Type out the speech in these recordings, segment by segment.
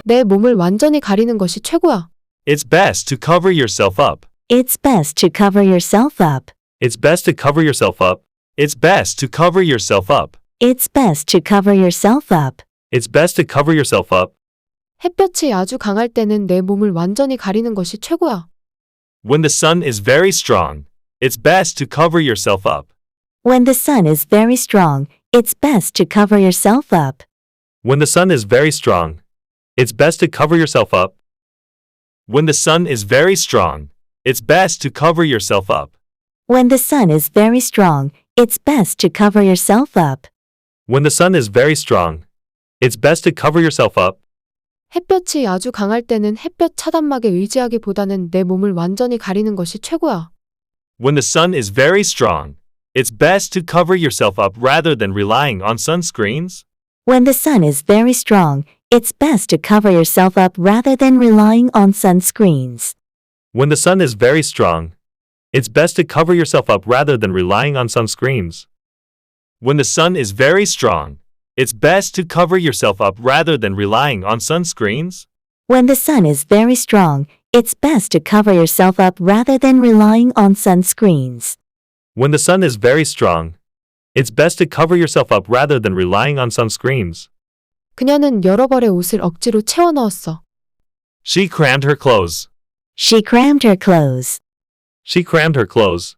내 몸을 완전히 가리는 것이 최고야. It's best to cover yourself up. It's best to cover yourself up. It's best to cover yourself up. It's best to cover yourself up. It's best to cover yourself up. It's best to cover yourself up. 햇볕이 아주 강할 때는 내 몸을 완전히 가리는 것이 최고야. When the sun is very strong, it's best to cover yourself up. When the sun is very strong, it's best to cover yourself up. When the sun is very strong, it's best to cover yourself up. When the sun is very strong, it's best to cover yourself up. When the sun is very strong, it's best to cover yourself up. When the sun is very strong, it's best to cover yourself up. 햇볕이 아주 강할 때는 햇볕 차단막에 의지하기보다는 내 몸을 완전히 가리는 것이 최고야. When the sun is very strong, it's best to cover yourself up rather than relying on sunscreens. When the sun is very strong, it's best to cover yourself up rather than relying on sunscreens. When the sun is very strong, it's best to cover yourself up rather than relying on sunscreens. When the sun is very strong, it's best to cover yourself up rather than relying on sunscreens. When the sun is very strong, it's best to cover yourself up rather than relying on sunscreens. When the sun is very strong, it's best to cover yourself up rather than relying on sunscreens. 그녀는 여러 벌의 옷을 억지로 채워 넣었어. She crammed her clothes. She crammed her clothes. She crammed her clothes.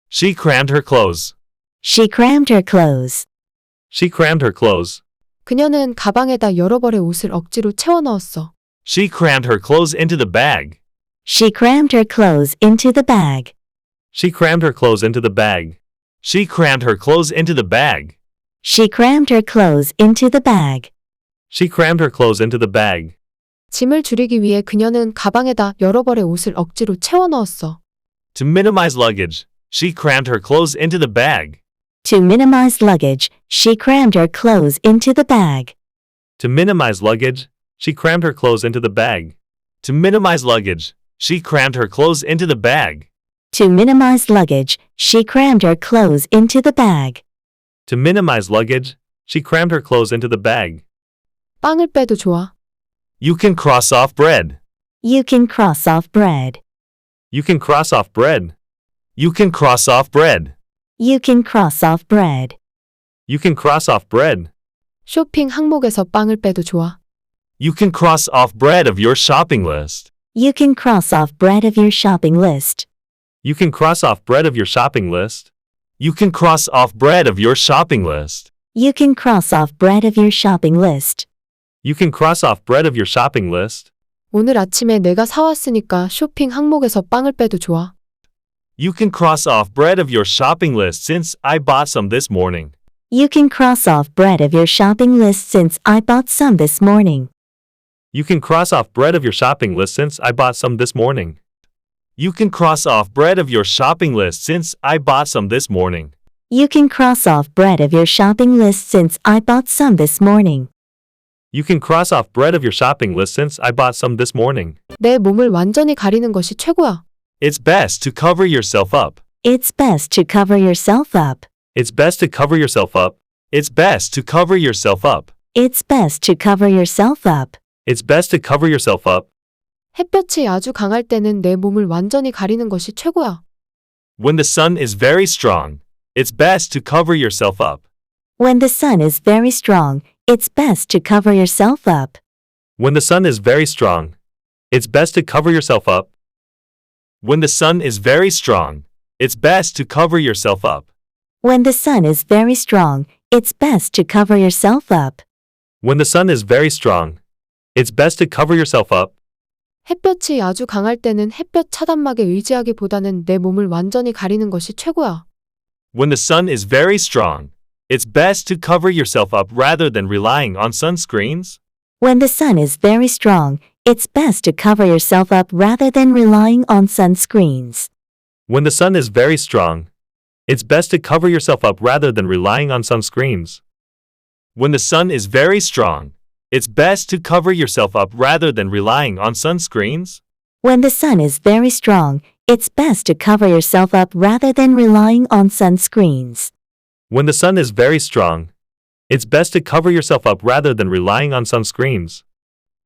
She crammed her clothes. She crammed her clothes. She crammed her clothes. 그녀는 가방에다 여러 벌의 옷을 억지로 채워 넣었어. She crammed her clothes into the bag. She crammed her clothes into the bag. She crammed her clothes into the bag. She crammed her clothes into the bag. She crammed her clothes into the bag. She crammed her clothes into the bag. 짐을 줄이기 위해 그녀는 가방에다 여러 벌의 옷을 억지로 채워 넣었어. To minimize luggage, she crammed her clothes into the bag. To minimize luggage, she crammed her clothes into the bag. To minimize luggage, she crammed her clothes into the bag. To minimize luggage, she crammed her clothes into the bag. To minimize luggage, she crammed her clothes into the bag. To minimize luggage, she crammed her clothes into the bag. 빵을 빼도 좋아. You can cross off bread. You can cross off bread. You can cross off bread. You can cross off bread. You can cross off bread. You can cross off bread. 쇼핑 항목에서 빵을 빼도 좋아. You can cross off bread of your shopping list. You can cross off bread of your shopping list. You can cross off bread of your shopping list. You can cross off bread of your shopping list. You can cross off bread of your shopping list. You can cross off bread of your shopping list. 오늘 아침에 내가 사왔으니까 쇼핑 항목에서 빵을 빼도 좋아. You can cross off bread of your shopping list since I bought some this morning. You can cross off bread of your shopping list since I bought some this morning. You can cross off bread of your shopping list since I bought some this morning. You can cross off bread of your shopping list since I bought some this morning. You can cross off bread of your shopping list since I bought some this morning. You can cross off bread of your shopping list since I bought some this morning. 내 몸을 완전히 가리는 것이 최고야. It's best to cover yourself up. It's best to cover yourself up. It's best to cover yourself up. It's best to cover yourself up. It's best to cover yourself up. It's best to cover yourself up. 햇볕이 아주 강할 때는 내 몸을 완전히 가리는 것이 최고야. When the sun is very strong, it's best to cover yourself up. When the sun is very strong, it's best to cover yourself up. When the sun is very strong, it's best to cover yourself up. When the sun is very strong, it's best to cover yourself up. When the sun is very strong, it's best to cover yourself up. When the sun is very strong, it's best to cover yourself up. 햇볕이 아주 강할 때는 햇볕 차단막에 의지하기보다는 내 몸을 완전히 가리는 것이 최고야. When the sun is very strong, it's best to cover yourself up rather than relying on sunscreens. When the sun is very strong, it's best to cover yourself up rather than relying on sunscreens. When the sun is very strong, it's best to cover yourself up rather than relying on sunscreens. When the sun is very strong, it's best to cover yourself up rather than relying on sunscreens. When the sun is very strong, it's best to cover yourself up rather than relying on sunscreens. When the sun is very strong, it's best to cover yourself up rather than relying on sunscreens. When the sun is very strong, it's best to cover yourself up rather than relying on sunscreens. When the sun is very strong, it's best to cover yourself up rather than relying on sunscreens. When the sun is very strong, it's best to cover yourself up rather than relying on sunscreens.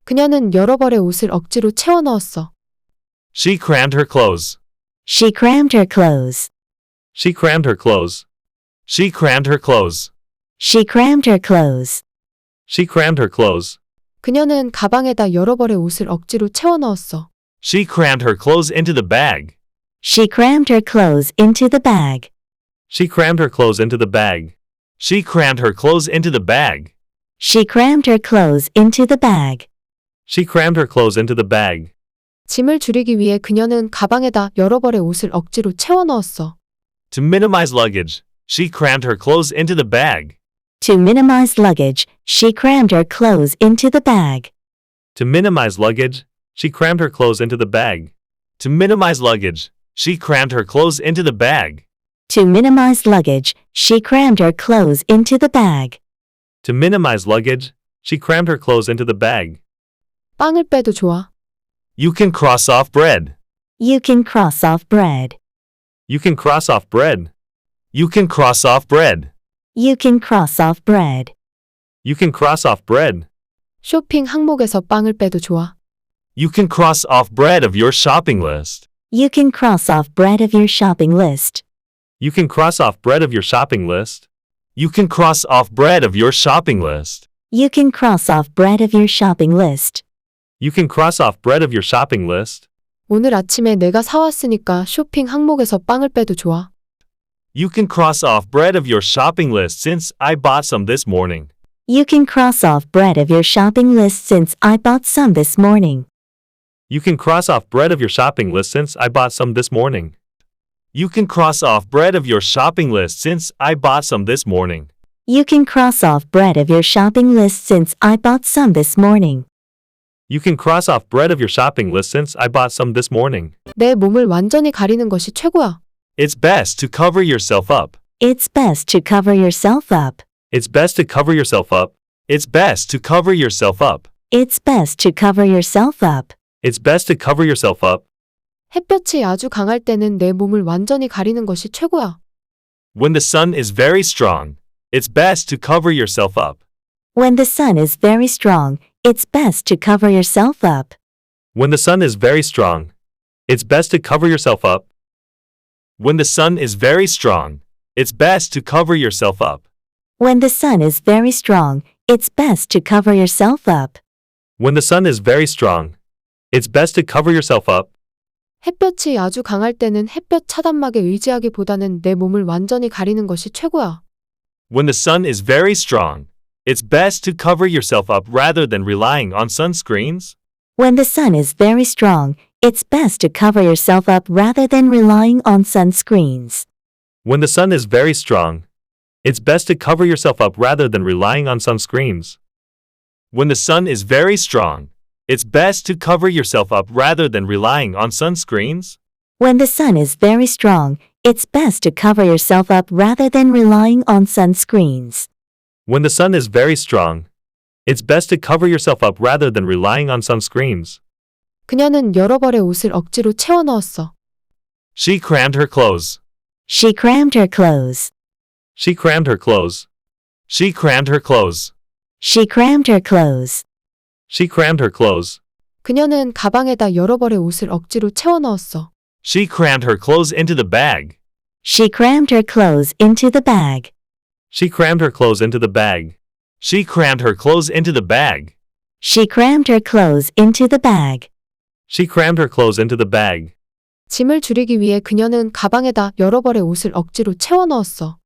그녀는 여러 벌의 옷을 억지로 채워 넣었어. She crammed her clothes. She crammed her clothes. She crammed her clothes. She crammed her clothes. She crammed her clothes. She crammed her clothes. 그녀는 가방에다 여러 벌의 옷을 억지로 채워 넣었어. She crammed her clothes into the bag. She crammed her clothes into the bag. She crammed her clothes into the bag. She crammed her clothes into the bag. She crammed her clothes into the bag. She crammed her clothes into the bag. 짐을 줄이기 위해 그녀는 가방에다 여러 벌의 옷을 억지로 채워 넣었어. To minimize luggage, she crammed her clothes into the bag. To minimize luggage, she crammed her clothes into the bag. To minimize luggage, she crammed her clothes into the bag. To minimize luggage, she crammed her clothes into the bag. To minimize luggage, she crammed her clothes into the bag. To minimize luggage, she crammed her clothes into the bag. 빵을 빼도 좋아. You can cross off bread. You can cross off bread. You can cross off bread. You can cross off bread. You can cross off bread. You can cross off bread. 쇼핑 항목에서 빵을 빼도 좋아. You can cross off bread of your shopping list. You can cross off bread of your shopping list. You can cross off bread of your shopping list. You can cross off bread of your shopping list. You can cross off bread of your shopping list. You can cross off bread of your shopping list. 오늘 아침에 내가 사왔으니까 쇼핑 항목에서 빵을 빼도 좋아. You can cross off bread of your shopping list since I bought some this morning. You can cross off bread of your shopping list since I bought some this morning. You can cross off bread of your shopping list since I bought some this morning. You can cross off bread of your shopping list since I bought some this morning. You can cross off bread of your shopping list since I bought some this morning. You can cross off bread of your shopping list since I bought some this morning. 내 몸을 완전히 가리는 것이 최고야. It's best to cover yourself up. It's best to cover yourself up. It's best to cover yourself up. It's best to cover yourself up. It's best to cover yourself up. It's best to cover yourself up. 햇볕이 아주 강할 때는 내 몸을 완전히 가리는 것이 최고야. When the sun is very strong, it's best to cover yourself up. When the sun is very strong, it's best to cover yourself up. When the sun is very strong, it's best to cover yourself up. When the sun is very strong, it's best to cover yourself up. When the sun is very strong, it's best to cover yourself up. When the sun is very strong, it's best to cover yourself up. 햇볕이 아주 강할 때는 햇볕 차단막에 의지하기보다는 내 몸을 완전히 가리는 것이 최고야. When the sun is very strong, it's best to cover yourself up rather than relying on sunscreens. When the sun is very strong, it's best to cover yourself up rather than relying on sunscreens. When the sun is very strong, it's best to cover yourself up rather than relying on sunscreens. When the sun is very strong, it's best to cover yourself up rather than relying on sunscreens. When the sun is very strong, it's best to cover yourself up rather than relying on sunscreens. When the sun is very strong, it's best to cover yourself up rather than relying on sunscreens. 그녀는 여러 벌의 옷을 억지로 채워 넣었어. She crammed her clothes. She crammed her clothes. She crammed her clothes. She crammed her clothes. She crammed her clothes. She crammed her clothes. 그녀는 가방에다 여러 벌의 옷을 억지로 채워 넣었어. She crammed her clothes into the bag. She crammed her clothes into the bag. She crammed her clothes into the bag. She crammed her clothes into the bag. She crammed her clothes into the bag. She crammed her clothes into the bag. 짐을 줄이기 위해 그녀는 가방에다 여러 벌의 옷을 억지로 채워 넣었어.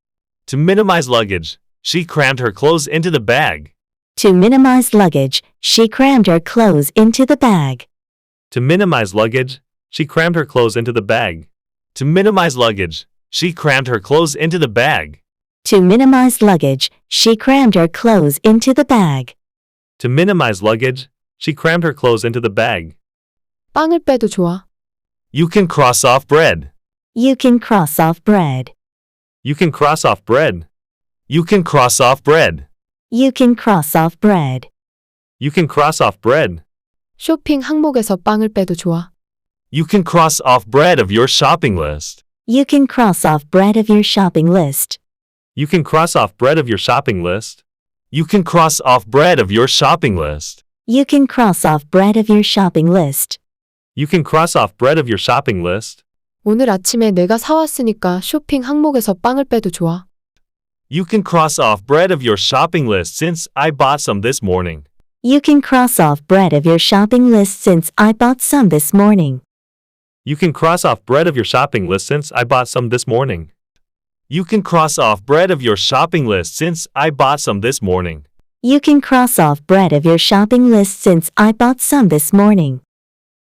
To minimize luggage, she crammed her clothes into the bag. To minimize luggage, she crammed her clothes into the bag. To minimize luggage, she crammed her clothes into the bag. To minimize luggage, she crammed her clothes into the bag. To minimize luggage, she crammed her clothes into the bag. To minimize luggage, she crammed her clothes into the bag. 빵을 빼도 좋아. You can cross off bread. You can cross off bread. You can cross off bread. You can cross off bread. You can cross off bread. You can cross off bread. 쇼핑 항목에서 빵을 빼도 좋아. You can cross off bread of your shopping list. You can cross off bread of your shopping list. You can cross off bread of your shopping list. You can cross off bread of your shopping list. You can cross off bread of your shopping list. You can cross off bread of your shopping list. 오늘 아침에 내가 사왔으니까 쇼핑 항목에서 빵을 빼도 좋아. You can cross off bread of your shopping list since I bought some this morning. You can cross off bread of your shopping list since I bought some this morning. You can cross off bread of your shopping list since I bought some this morning. You can cross off bread of your shopping list since I bought some this morning. You can cross off bread of your shopping list since I bought some this morning.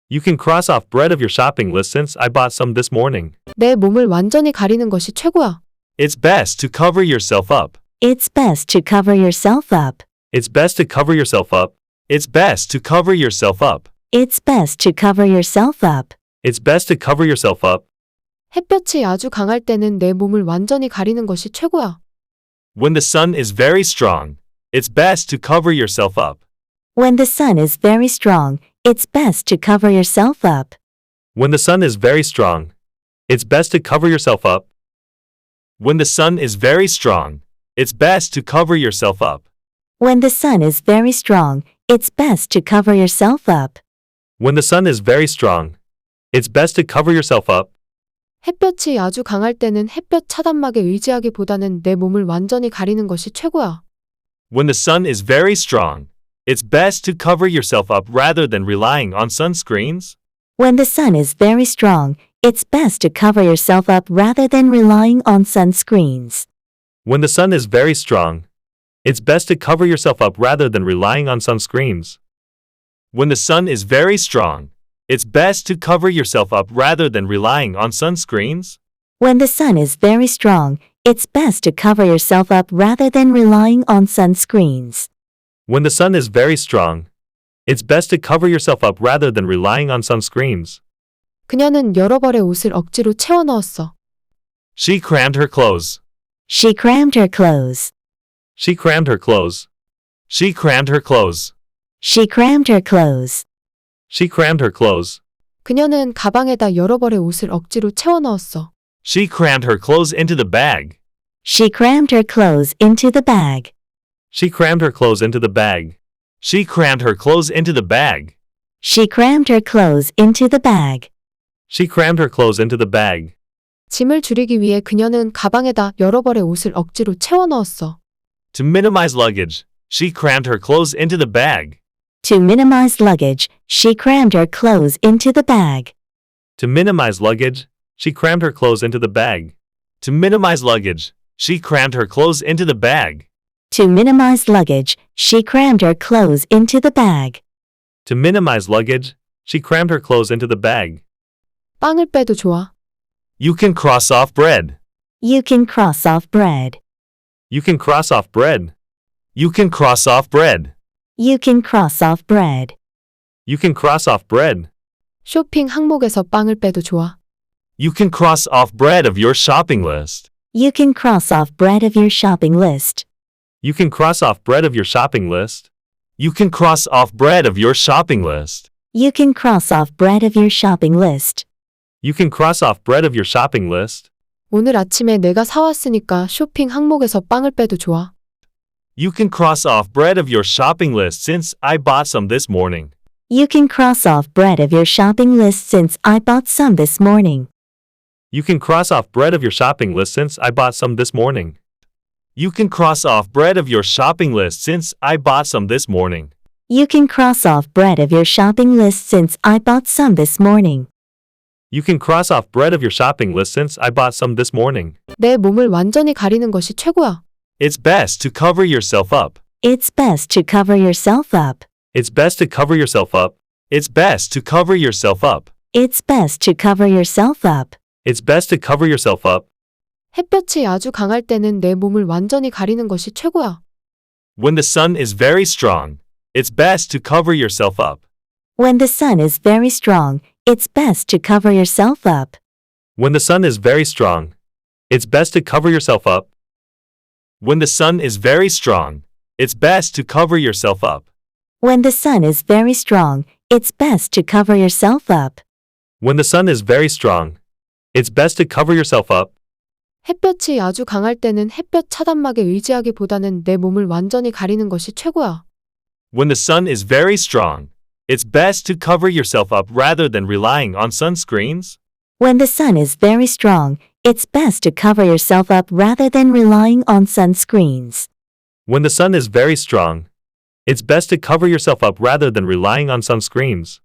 You can cross off bread of your shopping list since I bought some this morning. 내 몸을 완전히 가리는 것이 최고야. It's best to cover yourself up. It's best to cover yourself up. It's best to cover yourself up. It's best to cover yourself up. It's best to cover yourself up. It's best to cover yourself up. 햇볕이 아주 강할 때는 내 몸을 완전히 가리는 것이 최고야. When the sun is very strong, it's best to cover yourself up. When the sun is very strong, it's best to cover yourself up. When the sun is very strong, it's best to cover yourself up. When the sun is very strong, it's best to cover yourself up. When the sun is very strong, it's best to cover yourself up. When the sun is very strong, it's best to cover yourself up. 햇볕이 아주 강할 때는 햇볕 차단막에 의지하기보다는 내 몸을 완전히 가리는 것이 최고야. When the sun is very strong, it's best to cover yourself up rather than relying on sunscreens. When the sun is very strong, it's best to cover yourself up rather than relying on sunscreens. When the sun is very strong, it's best to cover yourself up rather than relying on sunscreens. When the sun is very strong, it's best to cover yourself up rather than relying on sunscreens. When the sun is very strong, it's best to cover yourself up rather than relying on sunscreens. When the sun is very strong, it's best to cover yourself up rather than relying on sunscreens. 그녀는 여러 벌의 옷을 억지로 채워 넣었어. She crammed her clothes. She crammed her clothes. She crammed her clothes. She crammed her clothes. She crammed her clothes. She crammed her clothes. 그녀는 가방에다 여러 벌의 옷을 억지로 채워 넣었어. She crammed her clothes into the bag. She crammed her clothes into the bag. She crammed her clothes into the bag. She crammed her clothes into the bag. She crammed her clothes into the bag. She crammed her clothes into the bag. 짐을 줄이기 위해 그녀는 가방에다 여러 벌의 옷을 억지로 채워 넣었어. To minimize luggage, she crammed her clothes into the bag. To minimize luggage, she crammed her clothes into the bag. To minimize luggage, she crammed her clothes into the bag. To minimize luggage, she crammed her clothes into the bag. To minimize luggage, she crammed her clothes into the bag. To minimize luggage, she crammed her clothes into the bag. 빵을 빼도 좋아. You can cross off bread. You can cross off bread. You can cross off bread. You can cross off bread. You can cross off bread. You can cross off bread. 쇼핑 항목에서 빵을 빼도 좋아. You can cross off bread of your shopping list. You can cross off bread of your shopping list. You can cross off bread of your shopping list. You can cross off bread of your shopping list. You can cross off bread of your shopping list. You can cross off bread of your shopping list. 오늘 아침에 내가 사왔으니까 쇼핑 항목에서 빵을 빼도 좋아. You can cross off bread of your shopping list since I bought some this morning. You can cross off bread of your shopping list since I bought some this morning. You can cross off bread of your shopping list since I bought some this morning. You can cross off bread of your shopping list since I bought some this morning. You can cross off bread of your shopping list since I bought some this morning. You can cross off bread of your shopping list since I bought some this morning. 내 몸을 완전히 가리는 것이 최고야. It's best to cover yourself up. It's best to cover yourself up. It's best to cover yourself up. It's best to cover yourself up. It's best to cover yourself up. It's best to cover yourself up. 햇볕이 아주 강할 때는 내 몸을 완전히 가리는 것이 최고야. When the sun is very strong, it's best to cover yourself up. When the sun is very strong, it's best to cover yourself up. When the sun is very strong, it's best to cover yourself up. When the sun is very strong, it's best to cover yourself up. When the sun is very strong, it's best to cover yourself up. When the sun is very strong, it's best to cover yourself up. 햇볕이 아주 강할 때는 햇볕 차단막에 의지하기보다는 내 몸을 완전히 가리는 것이 최고야. When the sun is very strong, it's best to cover yourself up rather than relying on sunscreens. When the sun is very strong, it's best to cover yourself up rather than relying on sunscreens. When the sun is very strong, it's best to cover yourself up rather than relying on sunscreens.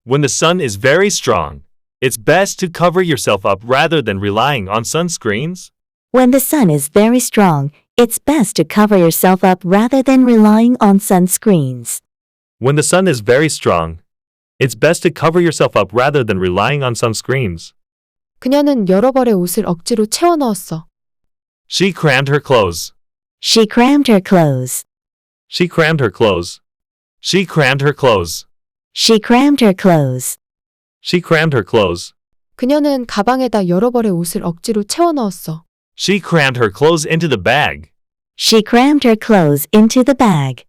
When the sun is very strong, it's best to cover yourself up rather than relying on sunscreens. When the sun is very strong, it's best to cover yourself up rather than relying on sunscreens. When the sun is very strong, it's best to cover yourself up rather than relying on sunscreens. 그녀는 여러 벌의 옷을 억지로 채워 넣었어. She crammed her clothes. She crammed her clothes. She crammed her clothes. She crammed her clothes. She crammed her clothes. She crammed her clothes. 그녀는 가방에다 여러 벌의 옷을 억지로 채워 넣었어. She crammed her clothes into the bag. She crammed her clothes into the bag.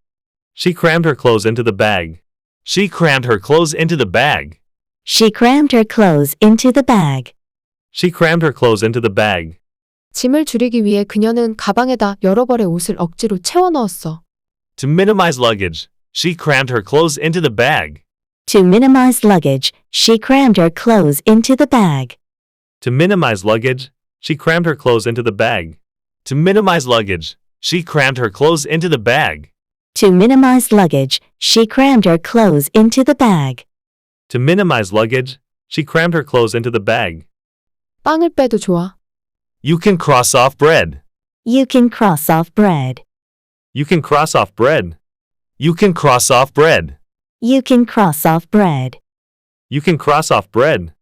She crammed her clothes into the bag. She crammed her clothes into the bag. She crammed her clothes into the bag. She crammed her clothes into the bag. 짐을 줄이기 위해 그녀는 가방에다 여러 벌의 옷을 억지로 채워 넣었어. To minimize luggage, she crammed her clothes into the bag. To minimize luggage, she crammed her clothes into the bag. To minimize luggage, she crammed her clothes into the bag. To minimize luggage, she crammed her clothes into the bag. To minimize luggage, she crammed her clothes into the bag. To minimize luggage, she crammed her clothes into the bag. 빵을 빼도 좋아. You can cross off bread. You can cross off bread. You can cross off bread. You can cross off bread. You can cross off bread. You can cross off bread.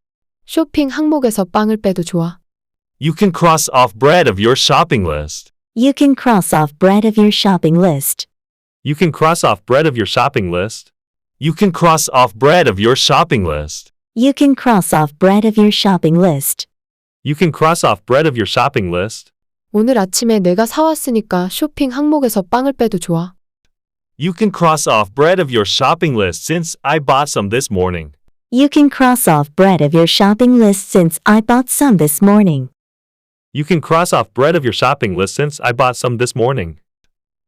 쇼핑 항목에서 빵을 빼도 좋아. You can cross off bread of your shopping list. You can cross off bread of your shopping list. You can cross off bread of your shopping list. You can cross off bread of your shopping list. You can cross off bread of your shopping list. You can cross off bread of your shopping list. 오늘 아침에 내가 사왔으니까 쇼핑 항목에서 빵을 빼도 좋아. You can cross off bread of your shopping list since I bought some this morning. You can cross off bread of your shopping list since I bought some this morning. You can cross off bread of your shopping list since I bought some this morning.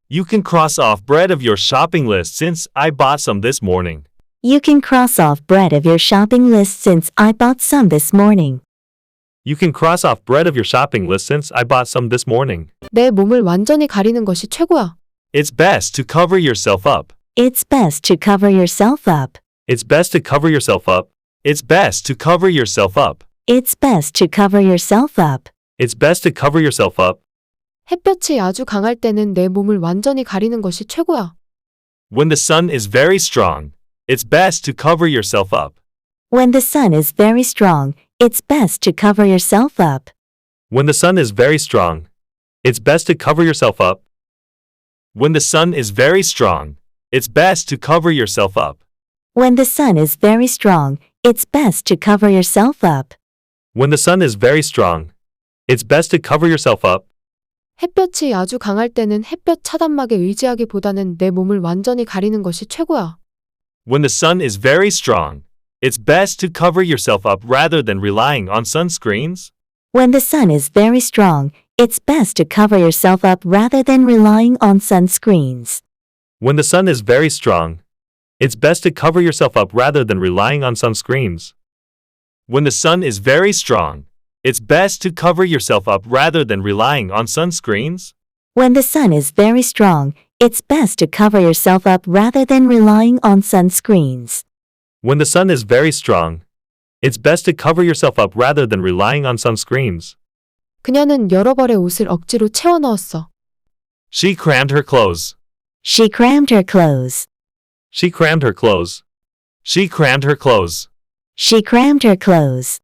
You can cross off bread of your shopping list since I bought some this morning. You can cross off bread of your shopping list since I bought some this morning. You can cross off bread of your shopping list since I bought some this morning. 내 몸을 완전히 가리는 것이 최고야. It's best to cover yourself up. It's best to cover yourself up. It's best to cover yourself up. It's best to cover yourself up. It's best to cover yourself up. It's best to cover yourself up. 햇볕이 아주 강할 때는 내 몸을 완전히 가리는 것이 최고야. When the sun is very strong, it's best to cover yourself up. When the sun is very strong, it's best to cover yourself up. When the sun is very strong, it's best to cover yourself up. When the sun is very strong, it's best to cover yourself up. When the sun is very strong, it's best to cover yourself up. When the sun is very strong, it's best to cover yourself up. 햇볕이 아주 강할 때는 햇볕 차단막에 의지하기보다는 내 몸을 완전히 가리는 것이 최고야. When the sun is very strong, it's best to cover yourself up rather than relying on sunscreens. When the sun is very strong, it's best to cover yourself up rather than relying on sunscreens. When the sun is very strong, it's best to cover yourself up rather than relying on sunscreens. When the sun is very strong, it's best to cover yourself up rather than relying on sunscreens. When the sun is very strong, it's best to cover yourself up rather than relying on sunscreens. When the sun is very strong, it's best to cover yourself up rather than relying on sunscreens. 그녀는 여러 벌의 옷을 억지로 채워 넣었어. She crammed her clothes. She crammed her clothes. She crammed her clothes. She crammed her clothes. She crammed her clothes.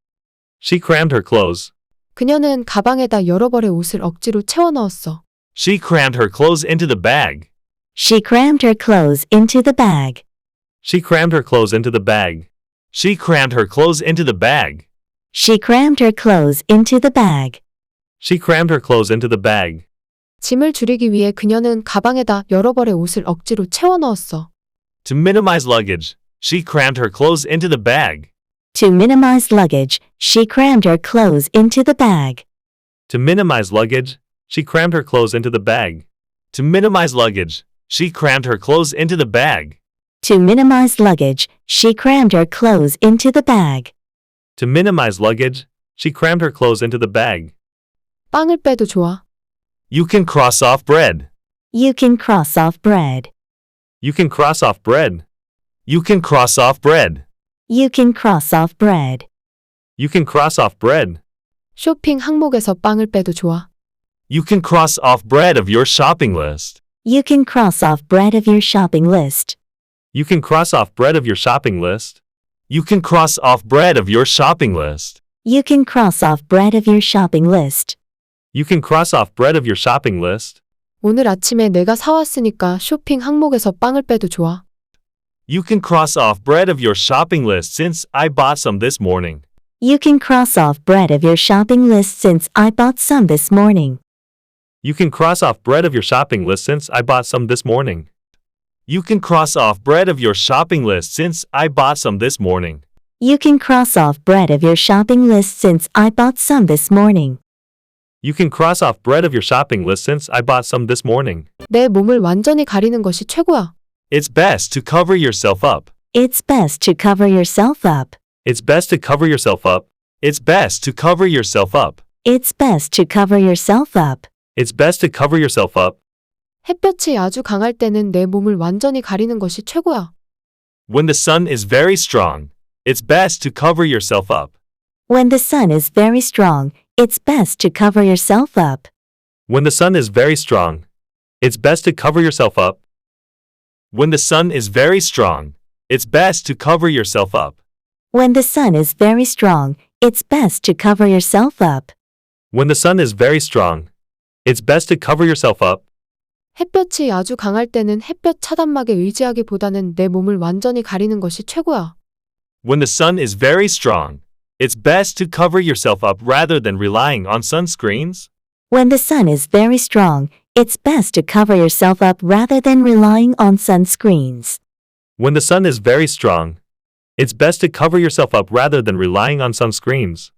She crammed her clothes. 그녀는 가방에다 여러 벌의 옷을 억지로 채워 넣었어. She crammed her clothes into the bag. She crammed her clothes into the bag. She crammed her clothes into the bag. She crammed her clothes into the bag. She crammed her clothes into the bag. She crammed her clothes into the bag. 짐을 줄이기 위해 그녀는 가방에다 여러 벌의 옷을 억지로 채워 넣었어. To minimize luggage, she crammed her clothes into the bag. To minimize luggage, she crammed her clothes into the bag. To minimize luggage, she crammed her clothes into the bag. To minimize luggage, She crammed her clothes into the bag. To minimize luggage, she crammed her clothes into the bag. To minimize luggage, she crammed her clothes into the bag. 빵을 빼도 좋아. You can cross off bread. You can cross off bread. You can cross off bread. You can cross off bread. You can cross off bread. You can cross off bread. 쇼핑 항목에서 빵을 빼도 좋아. You can cross off bread of your shopping list. You can cross off bread of your shopping list. You can cross off bread of your shopping list. You can cross off bread of your shopping list. You can cross off bread of your shopping list. You can cross off bread of your shopping list. 오늘 아침에 내가 사왔으니까 쇼핑 항목에서 빵을 빼도 좋아. You can cross off bread of your shopping list since I bought some this morning. You can cross off bread of your shopping list since I bought some this morning. You can cross off bread of your shopping list since I bought some this morning. You can cross off bread of your shopping list since I bought some this morning. You can cross off bread of your shopping list since I bought some this morning. You can cross off bread of your shopping list since I bought some this morning. 내 몸을 완전히 가리는 것이 최고야. It's best to cover yourself up. It's best to cover yourself up. It's best to cover yourself up. It's best to cover yourself up. It's best to cover yourself up. It's best to cover yourself up. 햇볕이 아주 강할 때는 내 몸을 완전히 가리는 것이 최고야. When the sun is very strong, it's best to cover yourself up. When the sun is very strong, it's best to cover yourself up. When the sun is very strong, it's best to cover yourself up. When the sun is very strong, it's best to cover yourself up. When the sun is very strong, it's best to cover yourself up. When the sun is very strong, it's best to cover yourself up. 햇볕이 아주 강할 때는 햇볕 차단막에 의지하기보다는 내 몸을 완전히 가리는 것이 최고야. When the sun is very strong, it's best to cover yourself up rather than relying on sunscreens. When the sun is very strong, it's best to cover yourself up rather than relying on sunscreens. When the sun is very strong, it's best to cover yourself up rather than relying on sunscreens.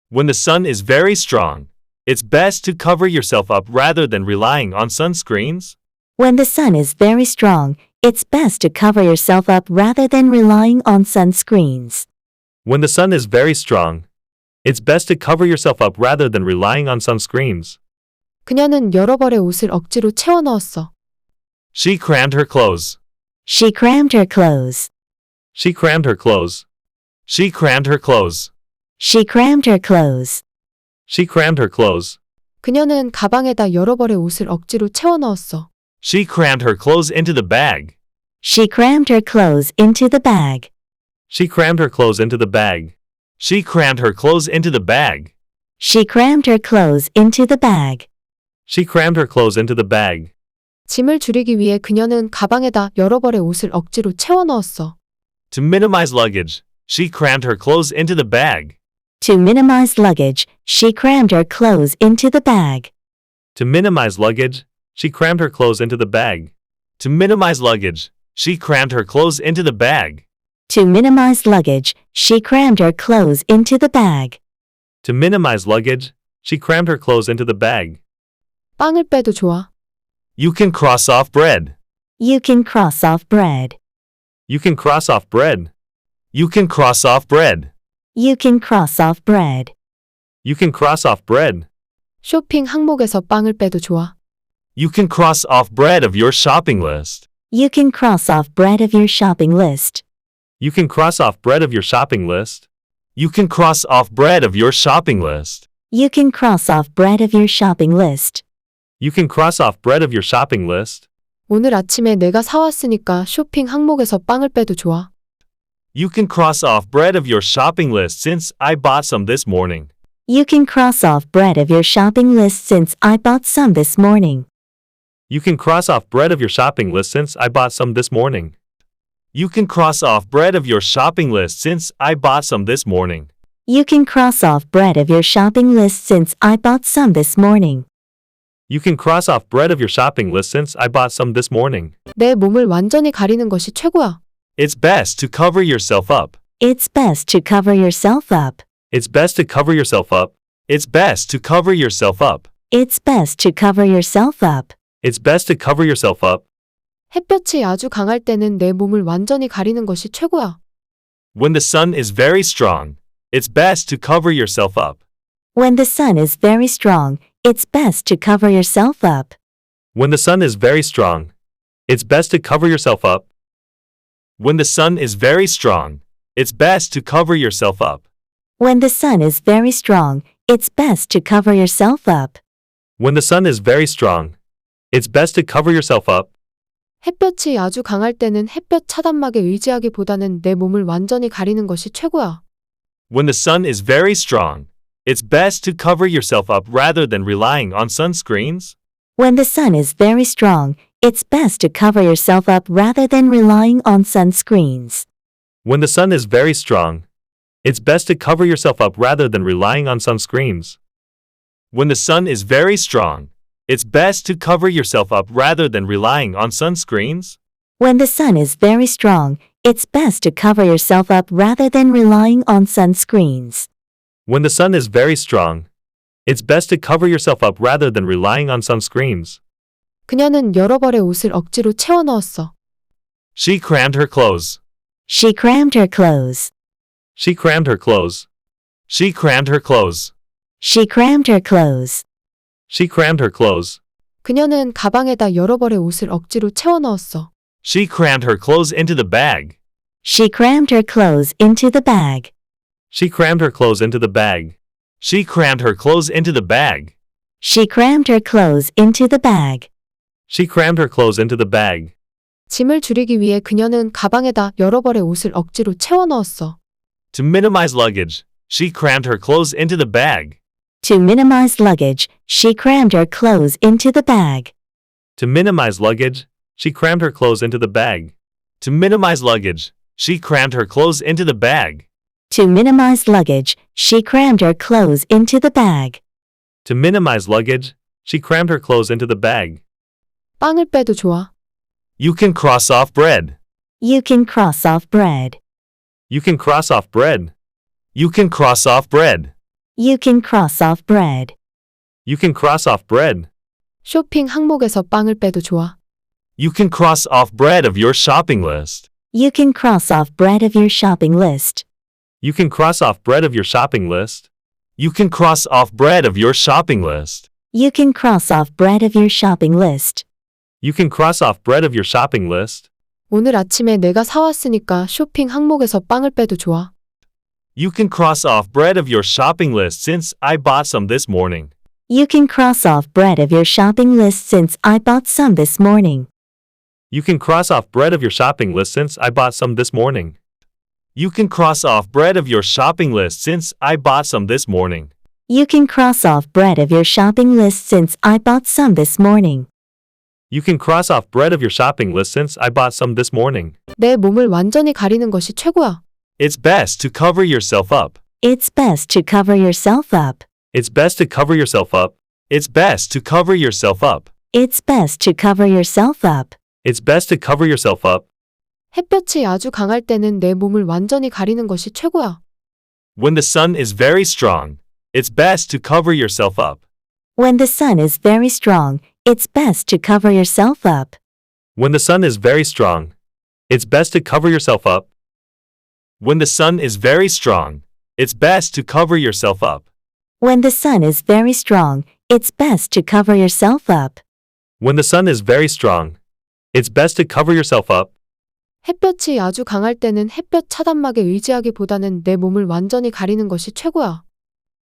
When the sun is very strong, it's best to cover yourself up rather than relying on sunscreens. When the sun is very strong, it's best to cover yourself up rather than relying on sunscreens. When the sun is very strong, it's best to cover yourself up rather than relying on sunscreens. 그녀는 여러 벌의 옷을 억지로 채워 넣었어. She crammed her clothes. She crammed her clothes. She crammed her clothes. She crammed her clothes. She crammed her clothes. She crammed her clothes. 그녀는 가방에다 여러 벌의 옷을 억지로 채워 넣었어. She crammed her clothes into the bag. She crammed her clothes into the bag. She crammed her clothes into the bag. She crammed her clothes into the bag. She crammed her clothes into the bag. She crammed her clothes into the bag. 짐을 줄이기 위해 그녀는 가방에다 여러 벌의 옷을 억지로 채워 넣었어. To minimize luggage, she crammed her clothes into the bag. To minimize luggage, she crammed her clothes into the bag. To minimize luggage, she crammed her clothes into the bag. To minimize luggage, she crammed her clothes into the bag. To minimize luggage, she crammed her clothes into the bag. To minimize luggage, she crammed her clothes into the bag. 빵을 빼도 좋아. You can cross off bread. You can cross off bread. You can cross off bread. You can cross off bread. You can cross off bread. You can cross off bread. 쇼핑 항목에서 빵을 빼도 좋아. You can cross off bread of your shopping list. You can cross off bread of your shopping list. You can cross off bread of your shopping list. You can cross off bread of your shopping list. You can cross off bread of your shopping list. You can cross off bread of your shopping list. 오늘 아침에 내가 사왔으니까 쇼핑 항목에서 빵을 빼도 좋아. You can cross off bread of your shopping list since I bought some this morning. You can cross off bread of your shopping list since I bought some this morning. You can cross off bread of your shopping list since I bought some this morning. You can cross off bread of your shopping list since I bought some this morning. You can cross off bread of your shopping list since I bought some this morning. You can cross off bread of your shopping list since I bought some this morning. 내 몸을 완전히 가리는 것이 최고야. It's best to cover yourself up. It's best to cover yourself up. It's best to cover yourself up. It's best to cover yourself up. It's best to cover yourself up. It's best to cover yourself up. 햇볕이 아주 강할 때는 내 몸을 완전히 가리는 것이 최고야. When the sun is very strong, it's best to cover yourself up. When the sun is very strong, it's best to cover yourself up. When the sun is very strong, it's best to cover yourself up. When the sun is very strong, it's best to cover yourself up. When the sun is very strong, it's best to cover yourself up. When the sun is very strong, it's best to cover yourself up. 햇볕이 아주 강할 때는 햇볕 차단막에 의지하기보다는 내 몸을 완전히 가리는 것이 최고야. When the sun is very strong, it's best to cover yourself up rather than relying on sunscreens. When the sun is very strong, it's best to cover yourself up rather than relying on sunscreens. When the sun is very strong, it's best to cover yourself up rather than relying on sunscreens. When the sun is very strong, it's best to cover yourself up rather than relying on sunscreens. When the sun is very strong, it's best to cover yourself up rather than relying on sunscreens. When the sun is very strong, it's best to cover yourself up rather than relying on sunscreens. 그녀는 여러 벌의 옷을 억지로 채워 넣었어. She crammed her clothes. She crammed her clothes. She crammed her clothes. She crammed her clothes. She crammed her clothes. She crammed her clothes. 그녀는 가방에다 여러 벌의 옷을 억지로 채워 넣었어. She crammed her clothes into the bag. She crammed her clothes into the bag. She crammed her clothes into the bag. She crammed her clothes into the bag. She crammed her clothes into the bag. She crammed her clothes into the bag. 짐을 줄이기 위해 그녀는 가방에다 여러 벌의 옷을 억지로 채워 넣었어. To minimize luggage, she crammed her clothes into the bag. To minimize luggage, she crammed her clothes into the bag. To minimize luggage, she crammed her clothes into the bag. To minimize luggage, she crammed her clothes into the bag. To minimize luggage, she crammed her clothes into the bag. To minimize luggage, she crammed her clothes into the bag. 빵을 빼도 좋아. You can cross off bread. You can cross off bread. You can cross off bread. You can cross off bread. You can cross off bread. You can cross off bread. 쇼핑 항목에서 빵을 빼도 좋아. You can cross off bread of your shopping list. You can cross off bread of your shopping list. You can cross off bread of your shopping list. You can cross off bread of your shopping list. You can cross off bread of your shopping list. You can cross off bread of your shopping list. 오늘 아침에 내가 사왔으니까 쇼핑 항목에서 빵을 빼도 좋아. You can cross off bread of your shopping list since I bought some this morning. You can cross off bread of your shopping list since I bought some this morning. You can cross off bread of your shopping list since I bought some this morning. You can cross off bread of your shopping list since I bought some this morning. You can cross off bread of your shopping list since I bought some this morning. You can cross off bread of your shopping list since I bought some this morning. 내 몸을 완전히 가리는 것이 최고야. It's best to cover yourself up. It's best to cover yourself up. It's best to cover yourself up. It's best to cover yourself up. It's best to cover yourself up. It's best to cover yourself up. 햇볕이 아주 강할 때는 내 몸을 완전히 가리는 것이 최고야. When the sun is very strong, it's best to cover yourself up. When the sun is very strong, it's best to cover yourself up. When the sun is very strong, it's best to cover yourself up. When the sun is very strong, it's best to cover yourself up. When the sun is very strong, it's best to cover yourself up. When the sun is very strong, it's best to cover yourself up. 햇볕이 아주 강할 때는 햇볕 차단막에 의지하기보다는 내 몸을 완전히 가리는 것이 최고야.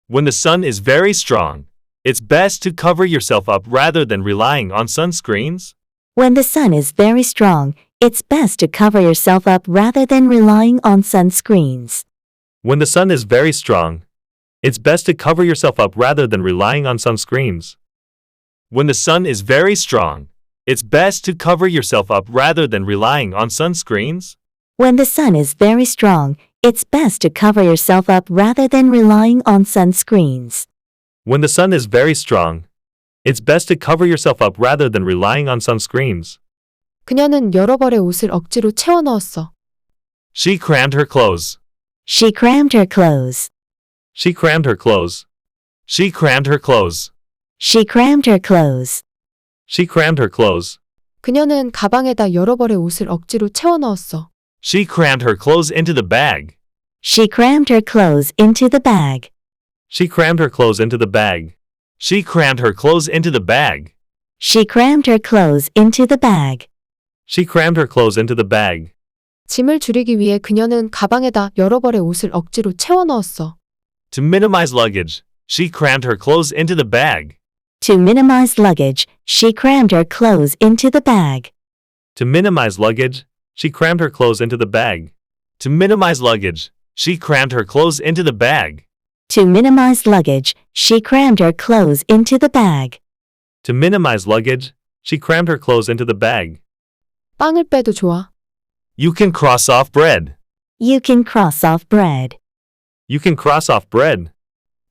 When the sun is very strong, it's best to cover yourself up rather than relying on sunscreens. When the sun is very strong, it's best to cover yourself up rather than relying on sunscreens. When the sun is very strong, it's best to cover yourself up rather than relying on sunscreens. When the sun is very strong, it's best to cover yourself up rather than relying on sunscreens. When the sun is very strong, it's best to cover yourself up rather than relying on sunscreens. When the sun is very strong, it's best to cover yourself up rather than relying on sunscreens. 그녀는 여러 벌의 옷을 억지로 채워 넣었어. She crammed her clothes. She crammed her clothes. She crammed her clothes. She crammed her clothes. She crammed her clothes. She crammed her clothes. 그녀는 가방에다 여러 벌의 옷을 억지로 채워 넣었어. She crammed her clothes into the bag. She crammed her clothes into the bag. She crammed her clothes into the bag. She crammed her clothes into the bag. She crammed her clothes into the bag. She crammed her clothes into the bag. 짐을 줄이기 위해 그녀는 가방에다 여러 벌의 옷을 억지로 채워 넣었어. To minimize luggage, she crammed her clothes into the bag. To minimize luggage, she crammed her clothes into the bag. To minimize luggage, she crammed her clothes into the bag. To minimize luggage, she crammed her clothes into the bag. To minimize luggage, she crammed her clothes into the bag. To minimize luggage, she crammed her clothes into the bag. 빵을 빼도 좋아. You can cross off bread. You can cross off bread. You can cross off bread.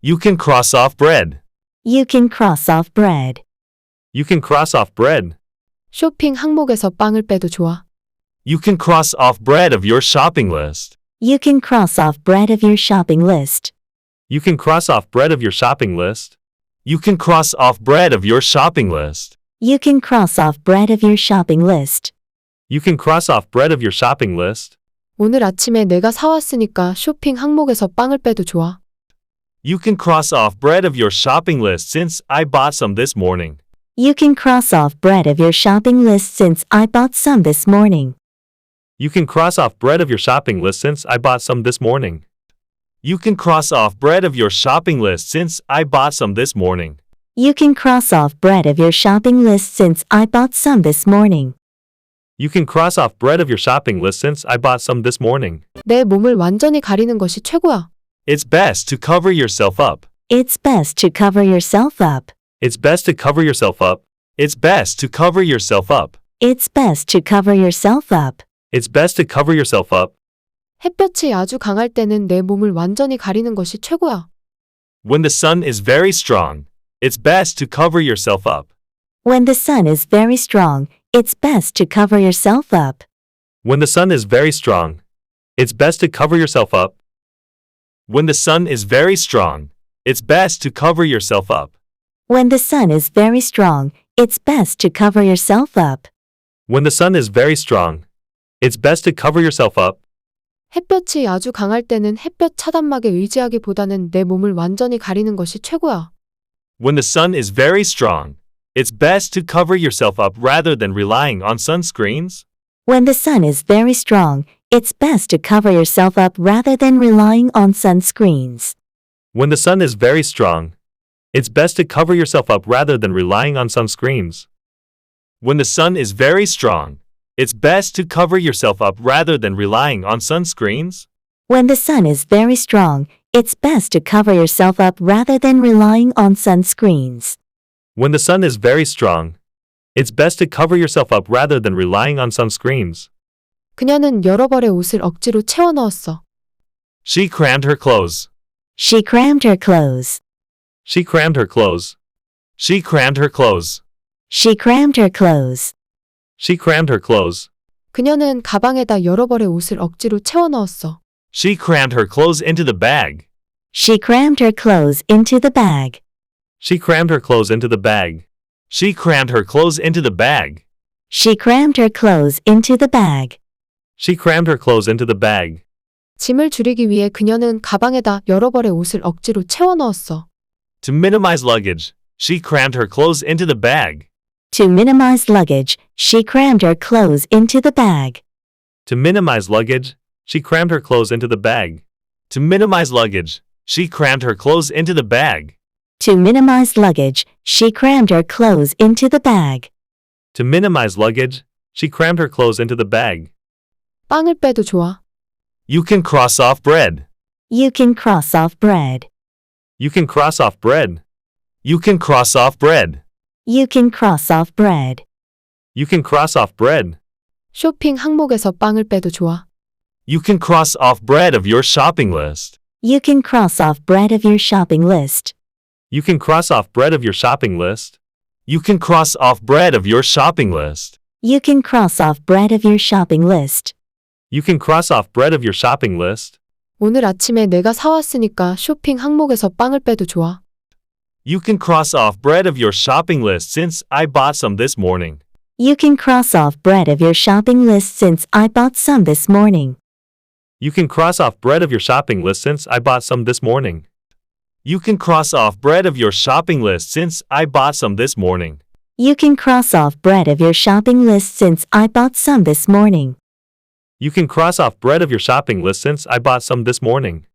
You can cross off bread. You can cross off bread. You can cross off bread. 쇼핑 항목에서 빵을 빼도 좋아. You can cross off bread of your shopping list. You can cross off bread of your shopping list. You can cross off bread of your shopping list. You can cross off bread of your shopping list. You can cross off bread of your shopping list. You can cross off bread of your shopping list. 오늘 아침에 내가 사왔으니까 쇼핑 항목에서 빵을 빼도 좋아. You can cross off bread of your shopping list since I bought some this morning. You can cross off bread of your shopping list since I bought some this morning. You can cross off bread of your shopping list since I bought some this morning. You can cross off bread of your shopping list since I bought some this morning. You can cross off bread of your shopping list since I bought some this morning. You can cross off bread of your shopping list since I bought some this morning. 내 몸을 완전히 가리는 것이 최고야. It's best to cover yourself up. It's best to cover yourself up. It's best to cover yourself up. It's best to cover yourself up. It's best to cover yourself up. It's best to cover yourself up. 햇볕이 아주 강할 때는 내 몸을 완전히 가리는 것이 최고야. When the sun is very strong, it's best to cover yourself up. When the sun is very strong, it's best to cover yourself up. When the sun is very strong, it's best to cover yourself up. When the sun is very strong, it's best to cover yourself up. When the sun is very strong, it's best to cover yourself up. When the sun is very strong, it's best to cover yourself up. 햇볕이 아주 강할 때는 햇볕 차단막에 의지하기보다는 내 몸을 완전히 가리는 것이 최고야. When the sun is very strong, it's best to cover yourself up rather than relying on sunscreens. When the sun is very strong, it's best to cover yourself up rather than relying on sunscreens. When the sun is very strong, it's best to cover yourself up rather than relying on sunscreens. When the sun is very strong, it's best to cover yourself up rather than relying on sunscreens. When the sun is very strong, it's best to cover yourself up rather than relying on sunscreens. When the sun is very strong, it's best to cover yourself up rather than relying on sunscreens. 그녀는 여러 벌의 옷을 억지로 채워 넣었어. She crammed her clothes. She crammed her clothes. She crammed her clothes. She crammed her clothes. She crammed her clothes. She crammed her clothes. 그녀는 가방에다 여러 벌의 옷을 억지로 채워 넣었어. She crammed her clothes into the bag. She crammed her clothes into the bag. She crammed her clothes into the bag. She crammed her clothes into the bag. She crammed her clothes into the bag. She crammed her clothes into the bag. 짐을 줄이기 위해 그녀는 가방에다 여러 벌의 옷을 억지로 채워 넣었어. To minimize luggage, she crammed her clothes into the bag. To minimize luggage, she crammed her clothes into the bag. To minimize luggage, she crammed her clothes into the bag. To minimize luggage, she crammed her clothes into the bag. To minimize luggage, she crammed her clothes into the bag. To minimize luggage, she crammed her clothes into the bag. 빵을 빼도 좋아. You can cross off bread. You can cross off bread. You can cross off bread. You can cross off bread. You can cross off bread. You can cross off bread. 쇼핑 항목에서 빵을 빼도 좋아. You can cross off bread of your shopping list. You can cross off bread of your shopping list. You can cross off bread of your shopping list. You can cross off bread of your shopping list. You can cross off bread of your shopping list. You can cross off bread of your shopping list. 오늘 아침에 내가 사왔으니까 쇼핑 항목에서 빵을 빼도 좋아. You can cross off bread of your shopping list since I bought some this morning. You can cross off bread of your shopping list since I bought some this morning. You can cross off bread of your shopping list since I bought some this morning. You can cross off bread of your shopping list since I bought some this morning. You can cross off bread of your shopping list since I bought some this morning. You can cross off bread of your shopping list since I bought some this morning.